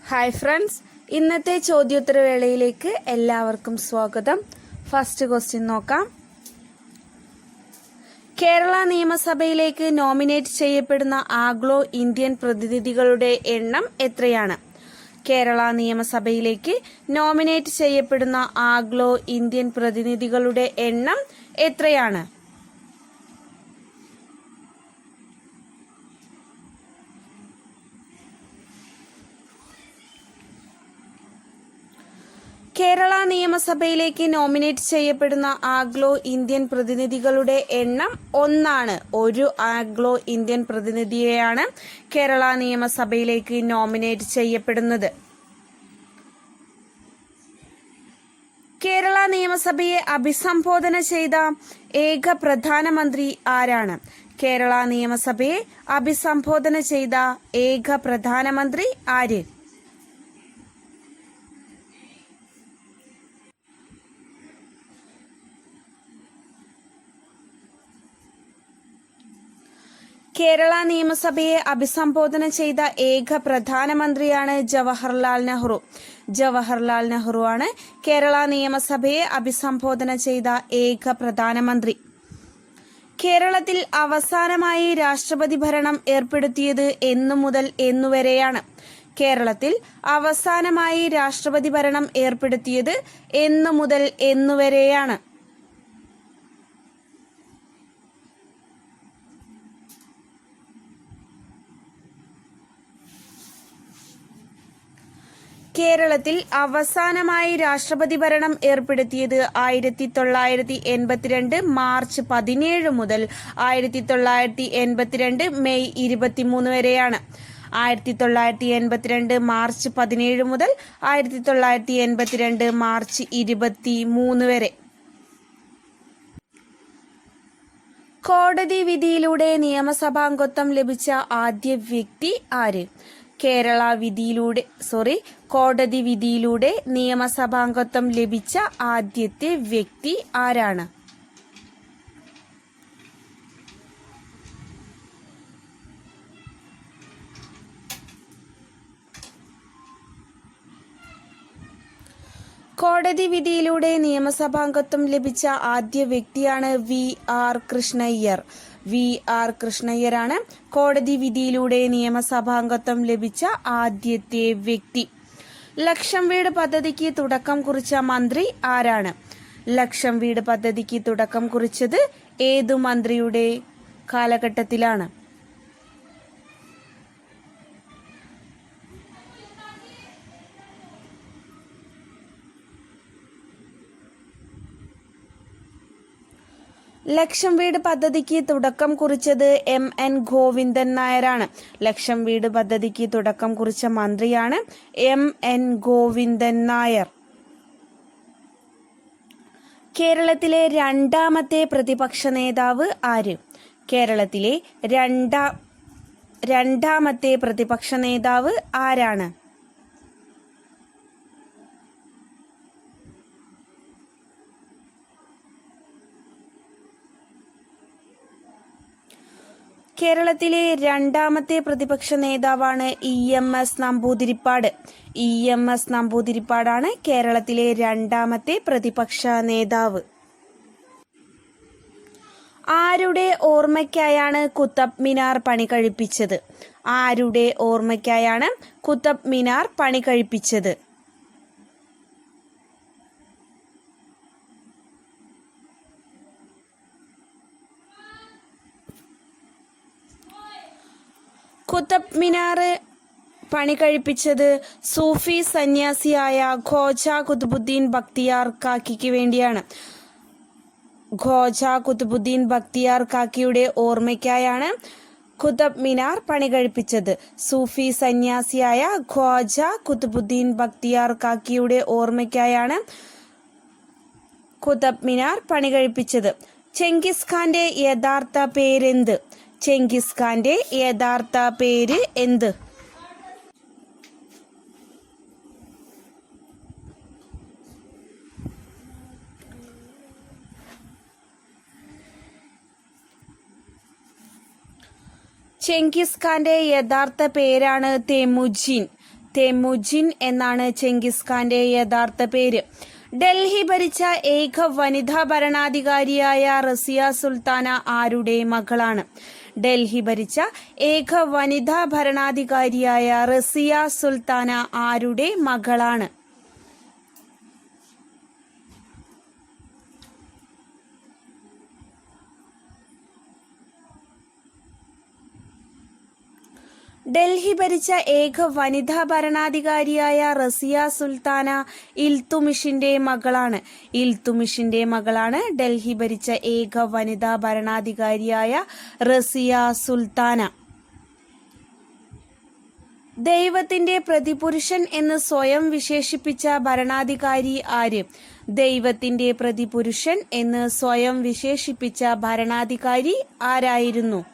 Hi friends, ഇന്നത്തെ ചോദ്യോത്തരവേളയിലേക്ക് എല്ലാവർക്കും സ്വാഗതം. ഫസ്റ്റ് ക്വസ്റ്റ്യൻ നോക്കാം. കേരള നിയമസഭയിലേക്ക് നോമിനേറ്റ് ചെയ്യപ്പെടുന്ന ആംഗ്ലോ ഇന്ത്യൻ പ്രതിനിധികളുടെ എണ്ണം എത്രയാണ്? കേരള നിയമസഭയിലേക്ക് നോമിനേറ്റ് ചെയ്യപ്പെടുന്ന ആംഗ്ലോ ഇന്ത്യൻ പ്രതിനിധികളുടെ എണ്ണം എത്രയാണ്? കേരള നിയമസഭയിലേക്ക് നോമിനേറ്റ് ചെയ്യപ്പെടുന്ന ആംഗ്ലോ ഇന്ത്യൻ പ്രതിനിധികളുടെ എണ്ണം 1 ഒരു ആംഗ്ലോ ഇന്ത്യൻ പ്രതിനിധിയെയാണ് കേരള നിയമസഭയിലേക്ക് നോമിനേറ്റ് ചെയ്യപ്പെടുന്നത്. കേരള നിയമസഭയെ അഭിസംബോധന ചെയ്ത ഏക പ്രധാനമന്ത്രി ആരാണ്? കേരള നിയമസഭയെ അഭിസംബോധന ചെയ്ത ഏക പ്രധാനമന്ത്രി ആര്? കേരള നിയമസഭയെ അഭിസംബോധന ചെയ്ത ഏക പ്രധാനമന്ത്രിയാണ് ജവഹർലാൽ നെഹ്റു. ജവഹർലാൽ നെഹ്റു ആണ് കേരള നിയമസഭയെ അഭിസംബോധന ചെയ്ത ഏക പ്രധാനമന്ത്രി. കേരളത്തിൽ അവസാനമായി രാഷ്ട്രപതി ഭരണം ഏർപ്പെടുത്തിയത് എന്നു മുതൽ എന്നുവരെയാണ്? കേരളത്തിൽ അവസാനമായി രാഷ്ട്രപതി ഭരണം ഏർപ്പെടുത്തിയത് എന്നു മുതൽ എന്നുവരെയാണ്? കേരളത്തിൽ അവസാനമായി രാഷ്ട്രപതി ഭരണം ഏർപ്പെടുത്തിയത് 1982 മാർച്ച് 17 മുതൽ 1982 മെയ് 23 വരെയാണ്. 1982 മാർച്ച് 17 മുതൽ 1982 മാർച്ച് 23 വരെ. കോടതി വിധിയിലൂടെ നിയമസഭാംഗത്വം ലഭിച്ച ആദ്യ വ്യക്തി ആര്? കോടതി വിധിയിലൂടെ നിയമസഭാംഗത്വം ലഭിച്ച ആദ്യത്തെ വ്യക്തി ആരാണ്? കോടതി വിധിയിലൂടെ നിയമസഭാംഗത്വം ലഭിച്ച ആദ്യ വ്യക്തിയാണ് VR കൃഷ്ണയ്യർ. VR കൃഷ്ണയ്യരാണ് കോടതി വിധിയിലൂടെ നിയമസഭാംഗത്വം ലഭിച്ച ആദ്യത്തെ വ്യക്തി. ലക്ഷം വീട് പദ്ധതിക്ക് തുടക്കം കുറിച്ച മന്ത്രി ആരാണ്? ലക്ഷം വീട് പദ്ധതിക്ക് തുടക്കം കുറിച്ചത് ഏതു മന്ത്രിയുടെ കാലഘട്ടത്തിലാണ്? ലക്ഷം വീട് പദ്ധതിക്ക് തുടക്കം കുറിച്ചത് MN ഗോവിന്ദൻ നായരാണ്. ലക്ഷം വീട് പദ്ധതിക്ക് തുടക്കം കുറിച്ച മന്ത്രിയാണ് MN ഗോവിന്ദൻ നായർ. കേരളത്തിലെ രണ്ടാമത്തെ പ്രതിപക്ഷ നേതാവ് ആര്? കേരളത്തിലെ രണ്ടാമത്തെ പ്രതിപക്ഷ നേതാവ് ആരാണ്? കേരളത്തിലെ രണ്ടാമത്തെ പ്രതിപക്ഷ നേതാവാണ് EMS നമ്പൂതിരിപ്പാട്. EMS നമ്പൂതിരിപ്പാടാണ് കേരളത്തിലെ രണ്ടാമത്തെ പ്രതിപക്ഷ നേതാവ്. ആരുടെ ഓർമ്മയ്ക്കായാണ് കുത്തബ് മിനാർ പണി കഴിപ്പിച്ചത്? ആരുടെ ഓർമ്മയ്ക്കായാണ് കുത്തബ് മിനാർ പണി കഴിപ്പിച്ചത്? കുത്തബ് മിനാർ പണി കഴിപ്പിച്ചത് സൂഫി സന്യാസിയായ ഖ്വാജ ഖുത്ബുദ്ദീൻ ബക്തിയാർ കാക്കിക്ക് വേണ്ടിയാണ്. ഖ്വാജ ഖുത്ബുദ്ദീൻ ബക്തിയാർ കാക്കിയുടെ ഓർമ്മയ്ക്കായാണ് കുത്തബ് മിനാർ പണി കഴിപ്പിച്ചത്. സൂഫി സന്യാസിയായ ഖ്വാജ ഖുത്ബുദ്ദീൻ ബക്തിയാർ കാക്കിയുടെ ഓർമ്മയ്ക്കായാണ് കുത്തബ് മിനാർ പണി കഴിപ്പിച്ചത്. ചെങ്കിസ് ഖാന്റെ യഥാർത്ഥ പേരെന്ത്? ചെങ്കിസ് ഖാന്റെ യഥാർത്ഥ പേര് എന്ത്? ചെങ്കിസ് ഖാന്റെ യഥാർത്ഥ പേരാണ് തെമുജിൻ. തെമുജിൻ എന്നാണ് ചെങ്കിസ് ഖാന്റെ യഥാർത്ഥ പേര്. ഡൽഹി ഭരിച്ച ഏക വനിതാ ഭരണാധികാരിയായ റസിയ സുൽത്താന ആരുടെ മകളാണ്? ഡൽഹി ഭരിച്ച ഏക വനിതാ ഭരണാധികാരിയായ റസിയ സുൽത്താന ആരുടെ മകളാണ്? ഡൽഹി ഭരിച്ച ഏക വനിതാ ഭരണാധികാരിയായ റസിയ സുൽത്താന ഇൽത്തുമിഷിന്റെ മകളാണ്. ഇൽത്തുമിഷിന്റെ മകളാണ് ഡൽഹി ഭരിച്ച ഏക വനിതാ ഭരണാധികാരിയായ റസിയ സുൽത്താന. ദൈവത്തിന്റെ പ്രതിപുരുഷൻ എന്ന് സ്വയം വിശേഷിപ്പിച്ച ഭരണാധികാരി ആര്? ദൈവത്തിന്റെ പ്രതിപുരുഷൻ എന്ന് സ്വയം വിശേഷിപ്പിച്ച ഭരണാധികാരി ആരായിരുന്നു?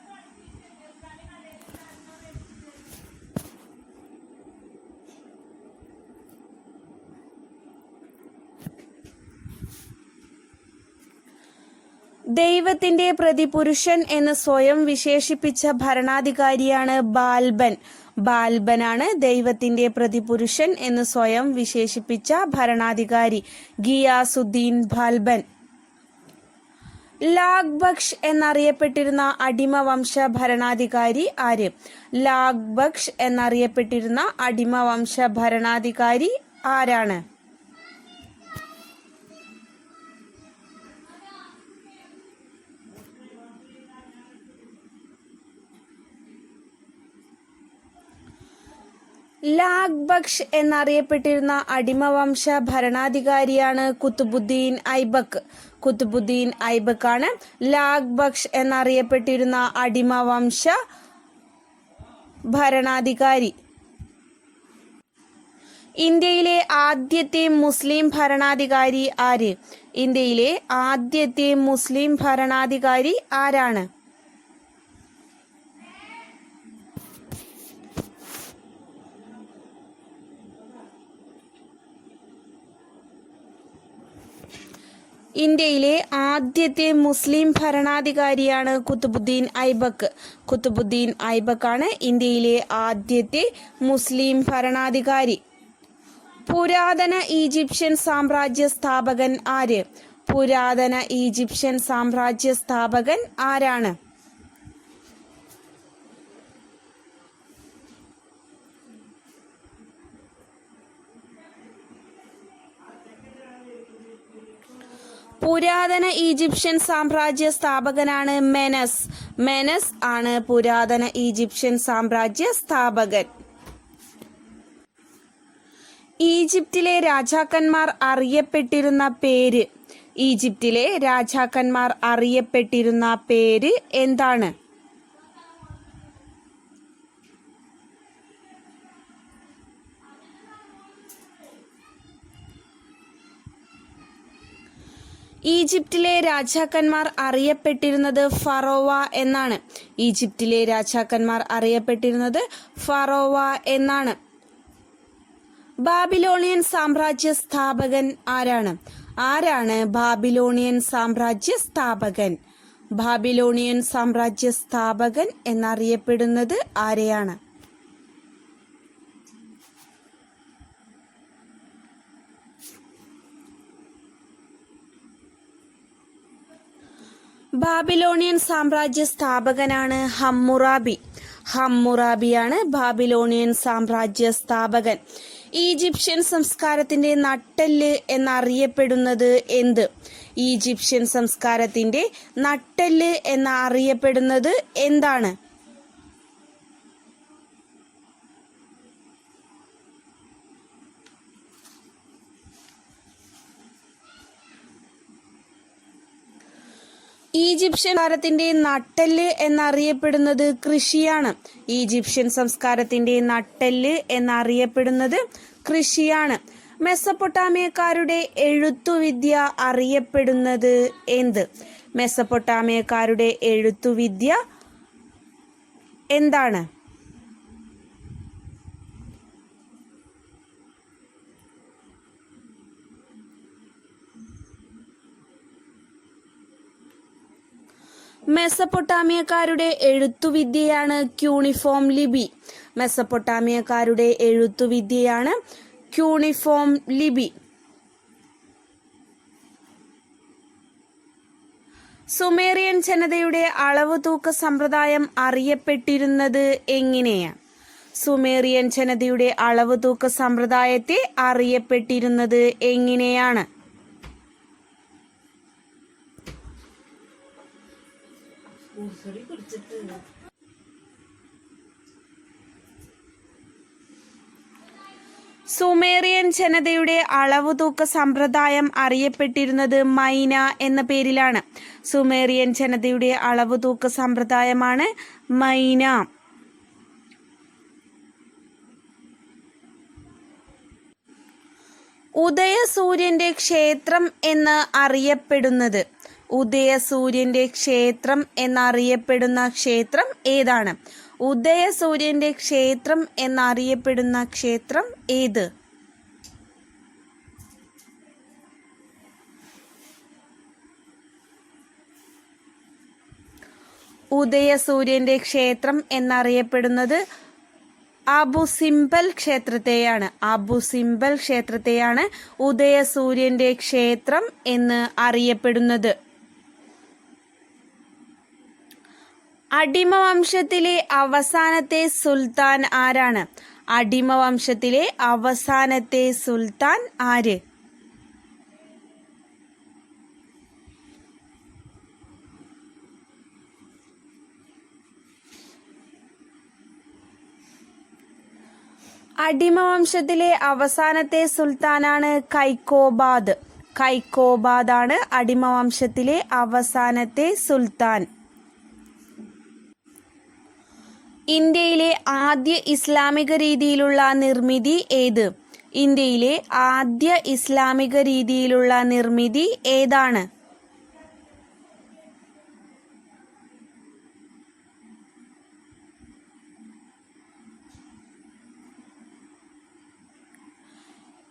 ദൈവത്തിന്റെ പ്രതിപുരുഷൻ എന്ന് സ്വയം വിശേഷിപ്പിച്ച ഭരണാധികാരിയാണ് ബാൽബൻ. ബാൽബനാണ് ദൈവത്തിന്റെ പ്രതിപുരുഷൻ എന്ന് സ്വയം വിശേഷിപ്പിച്ച ഭരണാധികാരി. ഗിയാസുദ്ദീൻ ബാൽബൻ. ലാഗ് ബക്ഷ് എന്നറിയപ്പെട്ടിരുന്ന അടിമവംശ ഭരണാധികാരി ആര്? ലാഗ് ബക്ഷ് എന്നറിയപ്പെട്ടിരുന്ന അടിമവംശ ഭരണാധികാരി ആരാണ്? ലാഗ് ബക്ഷ് എന്നറിയപ്പെട്ടിരുന്ന അടിമവംശ ഭരണാധികാരിയാണ് കുത്തുബുദ്ദീൻ ഐബക്ക്. കുത്തുബുദ്ദീൻ ഐബക്കാണ് ലാഗ് ബക്ഷ് എന്നറിയപ്പെട്ടിരുന്ന അടിമവംശ ഭരണാധികാരി. ഇന്ത്യയിലെ ആദ്യത്തെ മുസ്ലിം ഭരണാധികാരി ആര്? ഇന്ത്യയിലെ ആദ്യത്തെ മുസ്ലിം ഭരണാധികാരി ആരാണ്? ഇന്ത്യയിലെ ആദ്യത്തെ മുസ്ലിം ഭരണാധികാരിയാണ് കുത്തുബുദ്ദീൻ ഐബക്ക്. കുത്തുബുദ്ദീൻ ഐബക്കാണ് ഇന്ത്യയിലെ ആദ്യത്തെ മുസ്ലിം ഭരണാധികാരി. പുരാതന ഈജിപ്ഷ്യൻ സാമ്രാജ്യ സ്ഥാപകൻ ആര്? പുരാതന ഈജിപ്ഷ്യൻ സാമ്രാജ്യ സ്ഥാപകൻ ആരാണ്? പുരാതന ഈജിപ്ഷ്യൻ സാമ്രാജ്യ സ്ഥാപകനാണ് മെനസ്. മെനസ് ആണ് പുരാതന ഈജിപ്ഷ്യൻ സാമ്രാജ്യ സ്ഥാപകൻ. ഈജിപ്തിലെ രാജാക്കന്മാർ അറിയപ്പെട്ടിരുന്ന പേര്? ഈജിപ്തിലെ രാജാക്കന്മാർ അറിയപ്പെട്ടിരുന്ന പേര് എന്താണ്? ഈജിപ്തിലെ രാജാക്കന്മാർ അറിയപ്പെട്ടിരുന്നത് ഫറോവ എന്നാണ്. ഈജിപ്തിലെ രാജാക്കന്മാർ അറിയപ്പെട്ടിരുന്നത് ഫറോവ എന്നാണ്. ബാബിലോണിയൻ സാമ്രാജ്യ സ്ഥാപകൻ ആരാണ്? ആരാണ് ബാബിലോണിയൻ സാമ്രാജ്യ സ്ഥാപകൻ? ബാബിലോണിയൻ സാമ്രാജ്യ സ്ഥാപകൻ എന്നറിയപ്പെടുന്നത് ആരെയാണ്? ബാബിലോണിയൻ സാമ്രാജ്യ സ്ഥാപകനാണ് ഹമ്മുറാബി. ഹമ്മുറാബിയാണ് ബാബിലോണിയൻ സാമ്രാജ്യ സ്ഥാപകൻ. ഈജിപ്ഷ്യൻ സംസ്കാരത്തിന്റെ നട്ടെല്ല് എന്നറിയപ്പെടുന്നത് എന്ത്? ഈജിപ്ഷ്യൻ സംസ്കാരത്തിന്റെ നട്ടെല്ല് എന്നറിയപ്പെടുന്നത് എന്താണ്? ഈജിപ്ഷ്യൻ സംസ്കാരത്തിന്റെ നട്ടെല്ല് എന്നറിയപ്പെടുന്നത് കൃഷിയാണ്. ഈജിപ്ഷ്യൻ സംസ്കാരത്തിന്റെ നട്ടെല്ല് എന്നറിയപ്പെടുന്നത് കൃഷിയാണ്. മെസപ്പൊട്ടാമിയക്കാരുടെ എഴുത്തുവിദ്യ അറിയപ്പെടുന്നത് എന്ത്? മെസപ്പൊട്ടാമിയക്കാരുടെ എഴുത്തുവിദ്യ എന്താണ്? മെസപ്പൊട്ടാമിയക്കാരുടെ എഴുത്തുവിദ്യയാണ് ക്യൂണിഫോം ലിപി. മെസപ്പൊട്ടാമിയക്കാരുടെ എഴുത്തുവിദ്യയാണ് ക്യൂണിഫോം ലിപി. സുമേറിയൻ ജനതയുടെ അളവ് തൂക്ക സമ്പ്രദായം അറിയപ്പെട്ടിരുന്നത് എങ്ങനെയാണ്? സുമേറിയൻ ജനതയുടെ അളവ് തൂക്ക സമ്പ്രദായത്തെ അറിയപ്പെട്ടിരുന്നത് എങ്ങനെയാണ്? സുമേറിയൻ ജനതയുടെ അളവ് തൂക്ക സമ്പ്രദായം അറിയപ്പെട്ടിരുന്നത് മൈന എന്ന പേരിലാണ്. സുമേറിയൻ ജനതയുടെ അളവ് തൂക്ക സമ്പ്രദായമാണ് മൈന. ഉദയസൂര്യന്റെ ക്ഷേത്രം എന്ന് അറിയപ്പെടുന്നത്. ഉദയസൂര്യന്റെ ക്ഷേത്രം എന്നറിയപ്പെടുന്ന ക്ഷേത്രം ഏതാണ്? ഉദയസൂര്യന്റെ ക്ഷേത്രം എന്നറിയപ്പെടുന്ന ക്ഷേത്രം ഏത്? ഉദയസൂര്യന്റെ ക്ഷേത്രം എന്നറിയപ്പെടുന്നത് അബു സിംബൽ ക്ഷേത്രത്തെയാണ്. അബു സിംബൽ ക്ഷേത്രത്തെയാണ് ഉദയസൂര്യന്റെ ക്ഷേത്രം എന്ന് അറിയപ്പെടുന്നത്. അടിമവംശത്തിലെ അവസാനത്തെ സുൽത്താൻ ആരാണ്? അടിമവംശത്തിലെ അവസാനത്തെ സുൽത്താൻ ആര്? അടിമവംശത്തിലെ അവസാനത്തെ സുൽത്താനാണ് കൈക്കോബാദ്. കൈക്കോബാദാണ് അടിമവംശത്തിലെ അവസാനത്തെ സുൽത്താൻ. ഇന്ത്യയിലെ ആദ്യ ഇസ്ലാമിക രീതിയിലുള്ള നിർമ്മിതി ഏത്? ഇന്ത്യയിലെ ആദ്യ ഇസ്ലാമിക രീതിയിലുള്ള നിർമ്മിതി ഏതാണ്?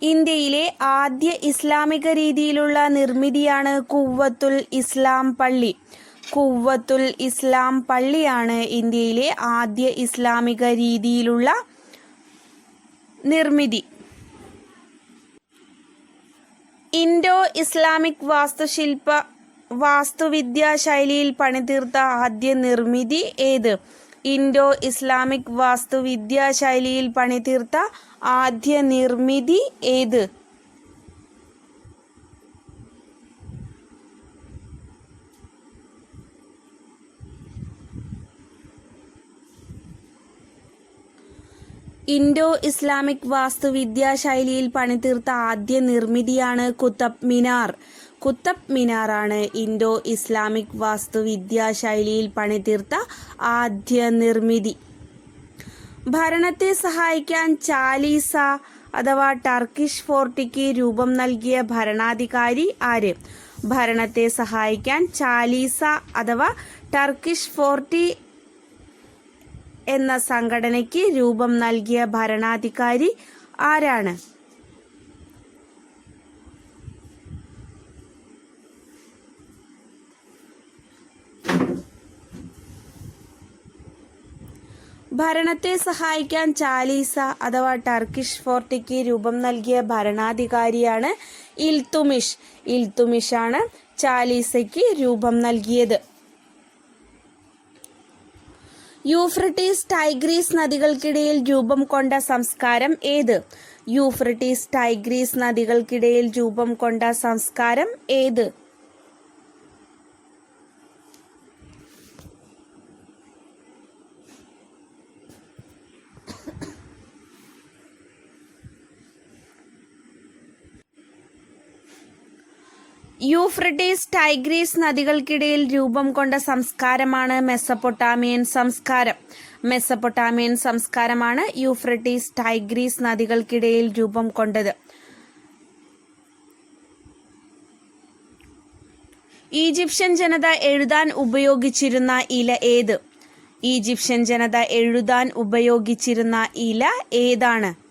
ഇന്ത്യയിലെ ആദ്യ ഇസ്ലാമിക രീതിയിലുള്ള നിർമ്മിതിയാണ് കുവ്വത്തുൽ ഇസ്ലാം പള്ളി. കുവ്വത്തുൽ ഇസ്ലാം പള്ളിയാണ് ഇന്ത്യയിലെ ആദ്യ ഇസ്ലാമിക രീതിയിലുള്ള നിർമ്മിതി. ഇൻഡോ ഇസ്ലാമിക് വാസ്തുവിദ്യാ ശൈലിയിൽ പണിതീർത്ത ആദ്യ നിർമ്മിതി ഏത്? ഇൻഡോ ഇസ്ലാമിക് വാസ്തുവിദ്യാ ശൈലിയിൽ പണിതീർത്ത ആദ്യ നിർമ്മിതി ഏത്? ഇൻഡോ ഇസ്ലാമിക് വാസ്തുവിദ്യാ ശൈലിയിൽ പണിതീർത്ത ആദ്യ നിർമ്മിതിയാണ് കുത്തബ് മിനാർ. കുത്തബ് മിനാറാണ് ഇൻഡോ ഇസ്ലാമിക് വാസ്തുവിദ്യാ ശൈലിയിൽ പണിതീർത്ത ആദ്യ നിർമ്മിതി. ഭരണത്തെ സഹായിക്കാൻ ചാലീസ അഥവാ ടർക്കിഷ് ഫോർട്ടിക്ക് രൂപം നൽകിയ ഭരണാധികാരി ആര്? ഭരണത്തെ സഹായിക്കാൻ ചാലീസ അഥവാ ടർക്കിഷ് ഫോർട്ടി എന്ന സംഘടനയ്ക്ക് രൂപം നൽകിയ ഭരണാധികാരി ആരാണ്? ഭരണത്തെ സഹായിക്കാൻ ചാലീസ അഥവാ ടർക്കിഷ് ഫോർട്ടിക്ക് രൂപം നൽകിയ ഭരണാധികാരിയാണ് ഇൽത്തുമിഷ്. ഇൽത്തുമിഷാണ് ചാലീസയ്ക്ക് രൂപം നൽകിയത്. യൂഫ്രട്ടീസ് ടൈഗ്രീസ് നദികൾക്കിടയിൽ രൂപം കൊണ്ട സംസ്കാരം ഏത്? യൂഫ്രട്ടീസ് ടൈഗ്രീസ് നദികൾക്കിടയിൽ രൂപം കൊണ്ട സംസ്കാരം ഏത്? യൂഫ്രട്ടീസ് ടൈഗ്രീസ് നദികൾക്കിടയിൽ രൂപം കൊണ്ട സംസ്കാരമാണ് മെസപ്പൊട്ടാമിയൻ സംസ്കാരം. മെസപ്പൊട്ടാമിയൻ സംസ്കാരമാണ് യൂഫ്രട്ടീസ് ടൈഗ്രീസ് നദികൾക്കിടയിൽ രൂപം കൊണ്ടത്. ഈജിപ്ഷ്യൻ ജനത എഴുതാൻ ഉപയോഗിച്ചിരുന്ന ഇല ഏത്? ഈജിപ്ഷ്യൻ ജനത എഴുതാൻ ഉപയോഗിച്ചിരുന്ന ഇല ഏതാണ്?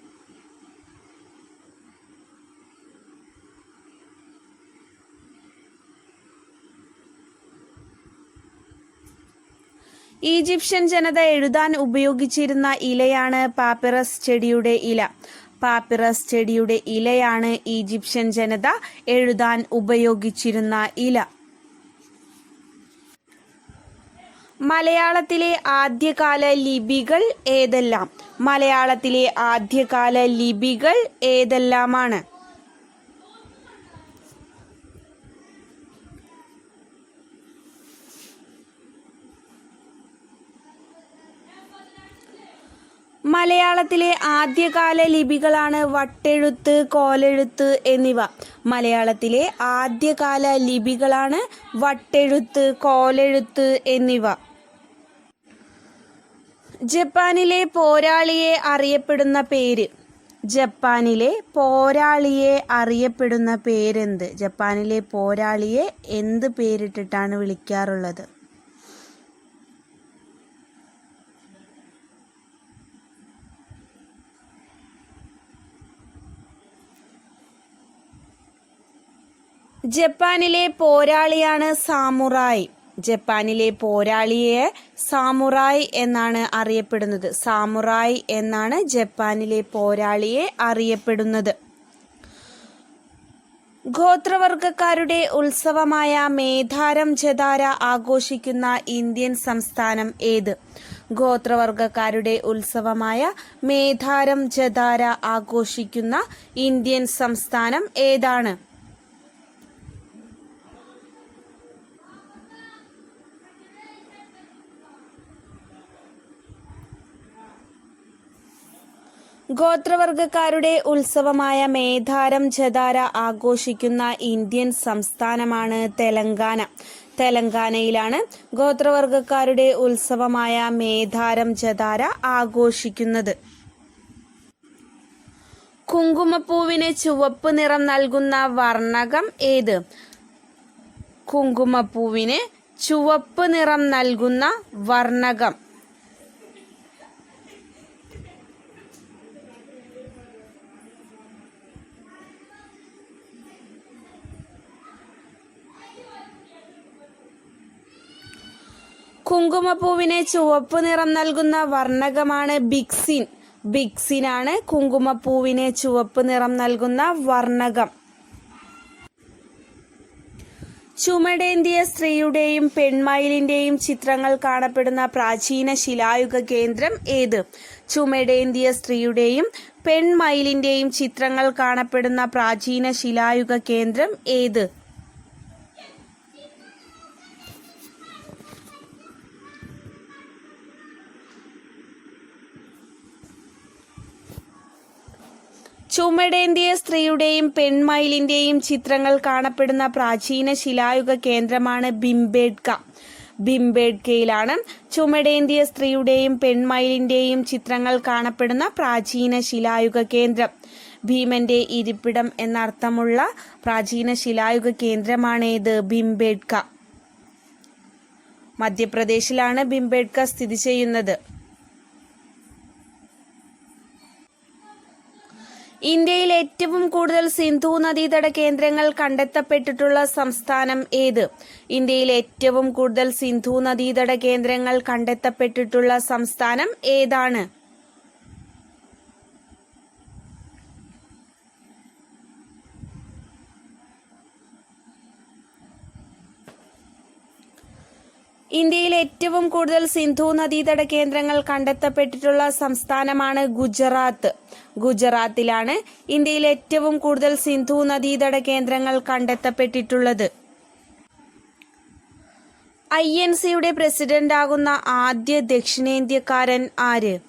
ഈജിപ്ഷ്യൻ ജനത എഴുതാൻ ഉപയോഗിച്ചിരുന്ന ഇലയാണ് പാപ്പിറസ് ചെടിയുടെ ഇല. പാപ്പിറസ് ചെടിയുടെ ഇലയാണ് ഈജിപ്ഷ്യൻ ജനത എഴുതാൻ ഉപയോഗിച്ചിരുന്ന ഇല. മലയാളത്തിലെ ആദ്യകാല ലിപികൾ ഏതെല്ലാം? മലയാളത്തിലെ ആദ്യകാല ലിപികൾ ഏതെല്ലാമാണ്? മലയാളത്തിലെ ആദ്യകാല ലിപികളാണ് വട്ടെഴുത്ത്, കോലെഴുത്ത് എന്നിവ. മലയാളത്തിലെ ആദ്യകാല ലിപികളാണ് വട്ടെഴുത്ത്, കോലെഴുത്ത് എന്നിവ. ജപ്പാനിലെ പോരാളിയെ അറിയപ്പെടുന്ന പേര്. ജപ്പാനിലെ പോരാളിയെ അറിയപ്പെടുന്ന പേരെന്ത്? ജപ്പാനിലെ പോരാളിയെ എന്ത് പേരിട്ടിട്ടാണ് വിളിക്കാറുള്ളത്? ജപ്പാനിലെ പോരാളിയാണ് സാമുറായി. ജപ്പാനിലെ പോരാളിയെ സാമുറായി എന്നാണ് അറിയപ്പെടുന്നത്. സാമുറായി എന്നാണ് ജപ്പാനിലെ പോരാളിയെ അറിയപ്പെടുന്നത്. ഗോത്രവർഗക്കാരുടെ ഉത്സവമായ മേധാരം ജതാര ആഘോഷിക്കുന്ന ഇന്ത്യൻ സംസ്ഥാനം ഏത്? ഗോത്രവർഗക്കാരുടെ ഉത്സവമായ മേധാരം ജതാര ആഘോഷിക്കുന്ന ഇന്ത്യൻ സംസ്ഥാനം ഏതാണ്? ഗോത്രവർഗക്കാരുടെ ഉത്സവമായ മേധാരം ജതാര ആഘോഷിക്കുന്ന ഇന്ത്യൻ സംസ്ഥാനമാണ് തെലങ്കാന. തെലങ്കാനയിലാണ് ഗോത്രവർഗക്കാരുടെ ഉത്സവമായ മേധാരം ജതാര ആഘോഷിക്കുന്നത്. കുങ്കുമപ്പൂവിന് ചുവപ്പ് നിറം നൽകുന്ന വർണ്ണകം ഏത്? കുങ്കുമപ്പൂവിന് ചുവപ്പ് നിറം നൽകുന്ന വർണ്ണകം. കുങ്കുമപ്പൂവിന് ചുവപ്പ് നിറം നൽകുന്ന വർണ്ണകമാണ് ബിക്സിൻ. ബിക്സിനാണ് കുങ്കുമപ്പൂവിന് ചുവപ്പ് നിറം നൽകുന്ന വർണ്ണകം. ചുമടേന്തിയ സ്ത്രീയുടെയും പെൺമയിലിന്റെയും ചിത്രങ്ങൾ കാണപ്പെടുന്ന പ്രാചീന ശിലായുഗ കേന്ദ്രം ഏത്? ചുമടേന്തിയ സ്ത്രീയുടെയും പെൺമയിലിന്റെയും ചിത്രങ്ങൾ കാണപ്പെടുന്ന പ്രാചീന ശിലായുഗ കേന്ദ്രം ഏത്? ചുമടേന്തിയ സ്ത്രീയുടെയും പെൺമയിലിന്റെയും ചിത്രങ്ങൾ കാണപ്പെടുന്ന പ്രാചീന ശിലായുഗ കേന്ദ്രമാണ് ഭിംബേട്ക. ഭിംബേട്കയിലാണ് ചുമടേന്തിയ സ്ത്രീയുടെയും പെൺമയിലിന്റെയും ചിത്രങ്ങൾ കാണപ്പെടുന്ന പ്രാചീന ശിലായുഗ കേന്ദ്രം. ഭീമന്റെ ഇരിപ്പിടം എന്നർത്ഥമുള്ള പ്രാചീന ശിലായുഗ കേന്ദ്രമാണേത്? ഭിംബേട്ക. മധ്യപ്രദേശിലാണ് ഭിംബേട്ക സ്ഥിതി ചെയ്യുന്നത്. ഇന്ത്യയിൽ ഏറ്റവും കൂടുതൽ സിന്ധു നദീതട കേന്ദ്രങ്ങൾ കണ്ടെത്തപ്പെട്ടിട്ടുള്ള സംസ്ഥാനം ഏത്? ഇന്ത്യയിൽ ഏറ്റവും കൂടുതൽ സിന്ധു നദീതട കേന്ദ്രങ്ങൾ കണ്ടെത്തപ്പെട്ടിട്ടുള്ള സംസ്ഥാനം ഏതാണ്? ഇന്ത്യയിൽ ഏറ്റവും കൂടുതൽ സിന്ധു നദീതട കേന്ദ്രങ്ങൾ കണ്ടെത്തപ്പെട്ടിട്ടുള്ള സംസ്ഥാനമാണ് ഗുജറാത്ത്. ഗുജറാത്തിലാണ് ഇന്ത്യയിൽ ഏറ്റവും കൂടുതൽ സിന്ധു നദീതട കേന്ദ്രങ്ങൾ കണ്ടെത്തപ്പെട്ടിട്ടുള്ളത്. INCയുടെ പ്രസിഡന്റാകുന്ന ആദ്യ ദക്ഷിണേന്ത്യക്കാരൻ ആര്?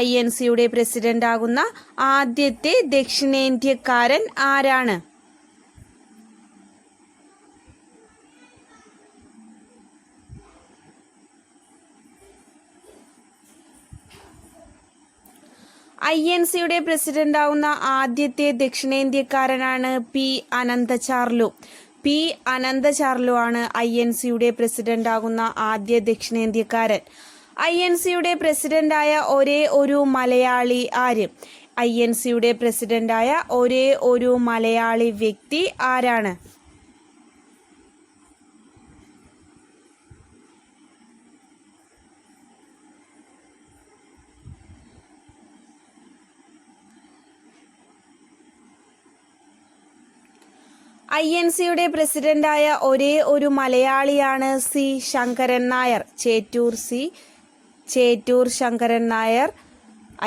INCയുടെ പ്രസിഡന്റാകുന്ന ആദ്യത്തെ ദക്ഷിണേന്ത്യക്കാരൻ ആരാണ്? INCയുടെ പ്രസിഡന്റാവുന്ന ആദ്യത്തെ ദക്ഷിണേന്ത്യക്കാരനാണ് P. അനന്തചാർലു. P. അനന്തചാർലു ആണ് INCയുടെ പ്രസിഡന്റാകുന്ന ആദ്യ ദക്ഷിണേന്ത്യക്കാരൻ. INCയുടെ പ്രസിഡന്റായ ഒരേ ഒരു മലയാളി ആര്? INCയുടെ പ്രസിഡന്റായ ഒരേ ഒരു മലയാളി വ്യക്തി ആരാണ്? INCയുടെ പ്രസിഡന്റായ ഒരേ ഒരു മലയാളിയാണ് C. ശങ്കരൻ നായർ. ചേറ്റൂർ ശങ്കരൻ നായർ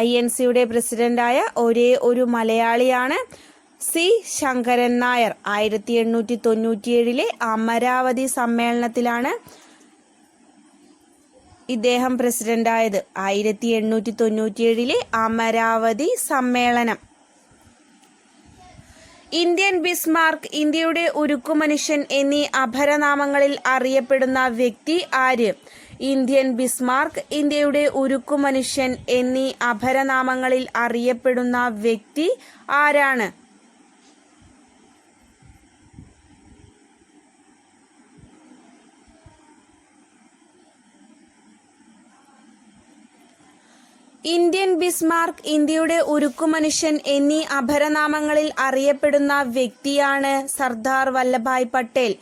INCയുടെ പ്രസിഡന്റായ ഒരേ ഒരു മലയാളിയാണ് C. ശങ്കരൻ നായർ. 1897 അമരാവതി സമ്മേളനത്തിലാണ് ഇദ്ദേഹം പ്രസിഡന്റായത്. 1897 അമരാവതി സമ്മേളനം. ഇന്ത്യൻ ബിസ്മാർക്ക്, ഇന്ത്യയുടെ ഉരുക്കുമനുഷ്യൻ എന്നീ അപരനാമങ്ങളിൽ അറിയപ്പെടുന്ന വ്യക്തി ആര്? ഇന്ത്യൻ ബിസ്മാർക്ക്, ഇന്ത്യയുടെ ഉരുക്കുമനുഷ്യൻ എന്നീ അപരനാമങ്ങളിൽ അറിയപ്പെടുന്ന വ്യക്തി ആരാണ്? ഇന്ത്യൻ ബിസ്മാർക്ക്, ഇന്ത്യയുടെ ഉരുക്കുമനുഷ്യൻ എന്നീ അപരനാമങ്ങളിൽ അറിയപ്പെടുന്ന വ്യക്തിയാണ് സർദാർ വല്ലഭായ് പട്ടേൽ.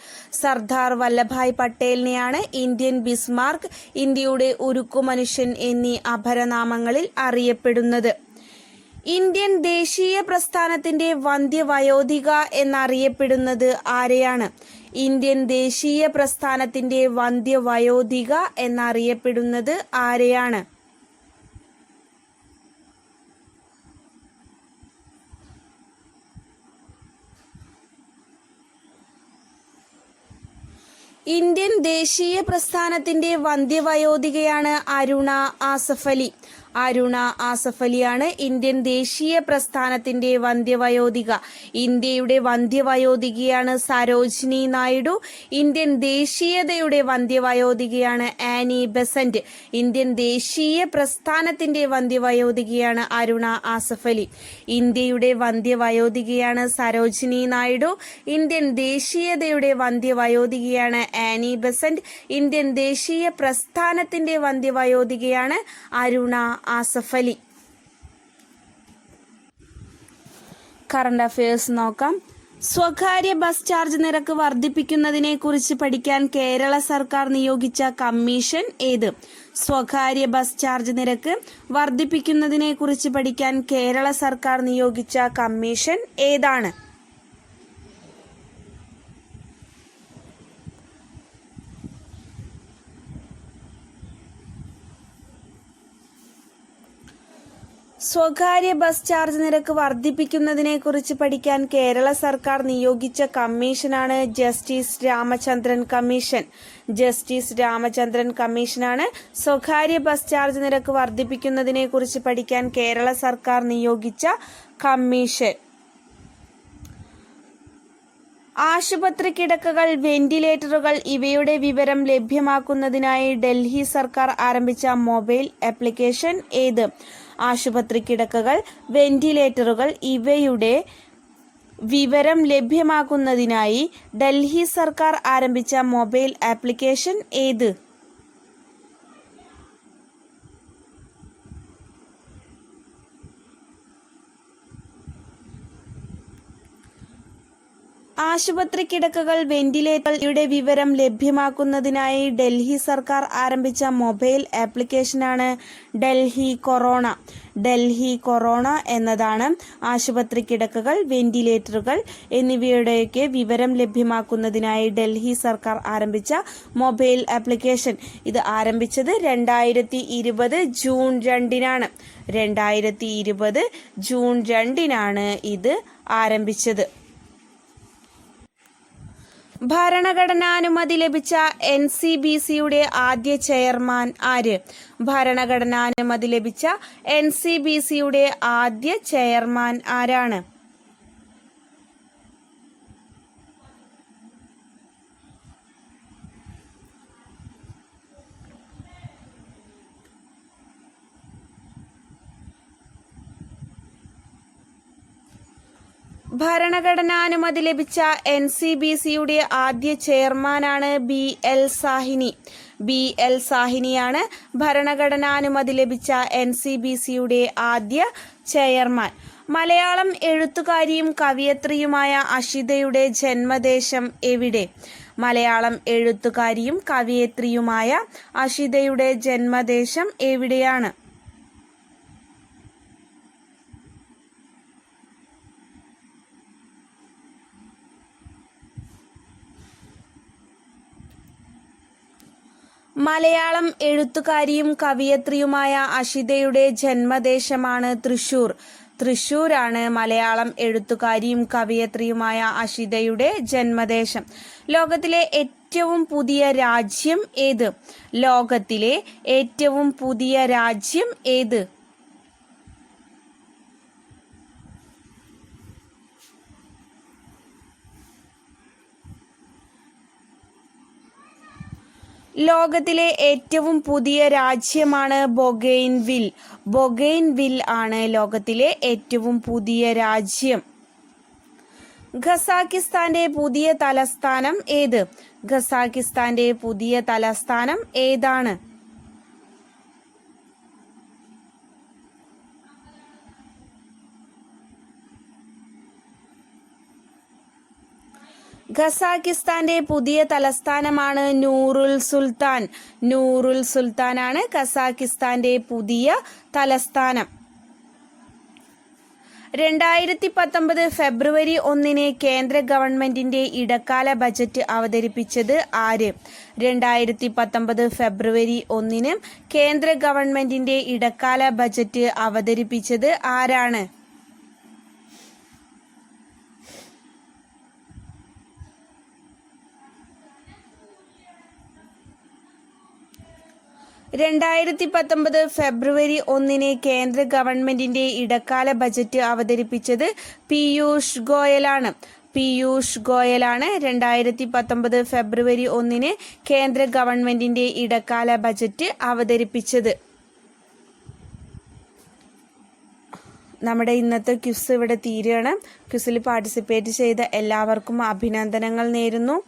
സർദാർ വല്ലഭായ് പട്ടേലിനെയാണ് ഇന്ത്യൻ ബിസ്മാർക്ക്, ഇന്ത്യയുടെ ഉരുക്കുമനുഷ്യൻ എന്നീ അപരനാമങ്ങളിൽ അറിയപ്പെടുന്നത്. ഇന്ത്യൻ ദേശീയ പ്രസ്ഥാനത്തിന്റെ വന്ധ്യവയോധിക എന്നറിയപ്പെടുന്നത് ആരെയാണ്? ഇന്ത്യൻ ദേശീയ പ്രസ്ഥാനത്തിന്റെ വന്ധ്യവയോധിക എന്നറിയപ്പെടുന്നത് ആരെയാണ്? ഇന്ത്യൻ ദേശീയ പ്രസ്ഥാനത്തിന്റെ വന്ധ്യവയോധികയാണ് അരുണ ആസഫ് അലി. അരുണ ആസഫ് അലിയാണ് ഇന്ത്യൻ ദേശീയ പ്രസ്ഥാനത്തിന്റെ വന്ധ്യവയോധിക. ഇന്ത്യയുടെ വന്ധ്യവയോധികയാണ് സരോജിനി നായിഡു. ഇന്ത്യൻ ദേശീയതയുടെ വന്ധ്യവയോധികയാണ് ആനി ബെസന്റ്. ഇന്ത്യൻ ദേശീയ പ്രസ്ഥാനത്തിന്റെ വന്ധ്യവയോധികയാണ് അരുണ ആസഫ് അലി. ഇന്ത്യയുടെ വന്ധ്യവയോധികയാണ് സരോജിനി നായിഡു. ഇന്ത്യൻ ദേശീയതയുടെ വന്ധ്യവയോധികയാണ് ആനി ബെസന്റ്. ഇന്ത്യൻ ദേശീയ പ്രസ്ഥാനത്തിന്റെ വന്ധ്യവയോധികയാണ് അരുണ ആസഫ് അലി. കറണ്ട് അഫയേഴ്സ് നോക്കാം. സ്വകാര്യ ബസ് ചാർജ് നിരക്ക് വർദ്ധിപ്പിക്കുന്നതിനെ കുറിച്ച് പഠിക്കാൻ കേരള സർക്കാർ നിയോഗിച്ച കമ്മീഷൻ ഏത്? സ്വകാര്യ ബസ് ചാർജ് നിരക്ക് വർദ്ധിപ്പിക്കുന്നതിനെ കുറിച്ച് പഠിക്കാൻ കേരള സർക്കാർ നിയോഗിച്ച കമ്മീഷൻ ഏതാണ്? സ്വകാര്യ ബസ് ചാർജ് നിരക്ക് വർദ്ധിപ്പിക്കുന്നതിനെ കുറിച്ച് പഠിക്കാൻ കേരള സർക്കാർ നിയോഗിച്ച കമ്മീഷനാണ് justice Ramachandran commission. Justice Ramachandran കമ്മീഷനാണ് സ്വകാര്യ ബസ് ചാർജ് നിരക്ക് വർദ്ധിപ്പിക്കുന്നതിനെ കുറിച്ച് പഠിക്കാൻ കേരള സർക്കാർ നിയോഗിച്ച കമ്മീഷൻ. ആശുപത്രി കിടക്കകൾ, വെന്റിലേറ്ററുകൾ ഇവയുടെ വിവരം ലഭ്യമാക്കുന്നതിനായി ഡൽഹി സർക്കാർ ആരംഭിച്ച മൊബൈൽ ആപ്ലിക്കേഷൻ ഏത്? ആശുപത്രി കിടക്കകൾ, വെന്റിലേറ്ററുകൾ ഇവയുടെ വിവരം ലഭ്യമാക്കുന്നതിനായി ഡൽഹി സർക്കാർ ആരംഭിച്ച മൊബൈൽ ആപ്ലിക്കേഷൻ ഏത്? ആശുപത്രി കിടക്കകൾ, വെന്റിലേറ്ററുകളുടെ വിവരം ലഭ്യമാക്കുന്നതിനായി ഡൽഹി സർക്കാർ ആരംഭിച്ച മൊബൈൽ ആപ്ലിക്കേഷനാണ് ഡൽഹി കൊറോണ. ഡൽഹി കൊറോണ എന്നതാണ് ആശുപത്രി കിടക്കകൾ, വെന്റിലേറ്ററുകൾ എന്നിവയുടെയൊക്കെ വിവരം ലഭ്യമാക്കുന്നതിനായി ഡൽഹി സർക്കാർ ആരംഭിച്ച മൊബൈൽ ആപ്ലിക്കേഷൻ. ഇത് ആരംഭിച്ചത് 2020 ജൂൺ 2-നാണ്. 2020 ജൂൺ 2-നാണ് ഇത് ആരംഭിച്ചത്. ഭരണഘടനാനുമതി ലഭിച്ച NCBCയുടെ ആദ്യ ചെയർമാൻ ആര്? ഭരണഘടനാനുമതി ലഭിച്ച NCBCയുടെ ആദ്യ ചെയർമാൻ ആരാണ്? ഭരണഘടനാനുമതി ലഭിച്ച NCBCയുടെ ആദ്യ ചെയർമാനാണ് BL സാഹിനി. BL സാഹിനിയാണ് ഭരണഘടനാനുമതി ലഭിച്ച NCBCയുടെ ആദ്യ ചെയർമാൻ. മലയാളം എഴുത്തുകാരിയും കവയിത്രിയുമായ അഷിതയുടെ ജന്മദേശം എവിടെ? മലയാളം എഴുത്തുകാരിയും കവയിത്രിയുമായ അഷിതയുടെ ജന്മദേശം എവിടെയാണ്? മലയാളം എഴുത്തുകാരിയും കവയിത്രിയുമായ അഷിതയുടെ ജന്മദേശമാണ് തൃശൂർ. തൃശൂരാണ് മലയാളം എഴുത്തുകാരിയും കവയിത്രിയുമായ അഷിതയുടെ ജന്മദേശം. ലോകത്തിലെ ഏറ്റവും പുതിയ രാജ്യം ഏത്? ലോകത്തിലെ ഏറ്റവും പുതിയ രാജ്യം ഏത്? ലോകത്തിലെ ഏറ്റവും പുതിയ രാജ്യമാണ് ബൊഗെയിൻവിൽ. ബൊഗെയിൻവിൽ ആണ് ലോകത്തിലെ ഏറ്റവും പുതിയ രാജ്യം. ഖസാക്കിസ്ഥാന്റെ പുതിയ തലസ്ഥാനം ഏത്? ഖസാക്കിസ്ഥാന്റെ പുതിയ തലസ്ഥാനം ഏതാണ്? ഖസാക്കിസ്ഥാന്റെ പുതിയ തലസ്ഥാനമാണ് നൂറുൽ സുൽത്താൻ. നൂറുൽ സുൽത്താനാണ് ഖസാക്കിസ്ഥാന്റെ പുതിയ തലസ്ഥാനം. 2019 ഫെബ്രുവരി 1 കേന്ദ്ര ഗവൺമെന്റിന്റെ ഇടക്കാല ബജറ്റ് അവതരിപ്പിച്ചത് ആര്? 2019 ഫെബ്രുവരി 1 കേന്ദ്ര ഗവൺമെന്റിന്റെ ഇടക്കാല ബജറ്റ് അവതരിപ്പിച്ചത് ആരാണ്? 2019 ഫെബ്രുവരി 1 കേന്ദ്ര ഗവൺമെന്റിന്റെ ഇടക്കാല ബജറ്റ് അവതരിപ്പിച്ചത് പീയൂഷ് ഗോയലാണ്. പീയൂഷ് ഗോയലാണ് 2019 ഫെബ്രുവരി 1 കേന്ദ്ര ഗവൺമെന്റിന്റെ ഇടക്കാല ബജറ്റ് അവതരിപ്പിച്ചത്. നമ്മുടെ ഇന്നത്തെ ക്വിസ് ഇവിടെ തീരുകയാണ്. ക്വിസിൽ പാർട്ടിസിപ്പേറ്റ് ചെയ്ത എല്ലാവർക്കും അഭിനന്ദനങ്ങൾ നേരുന്നു.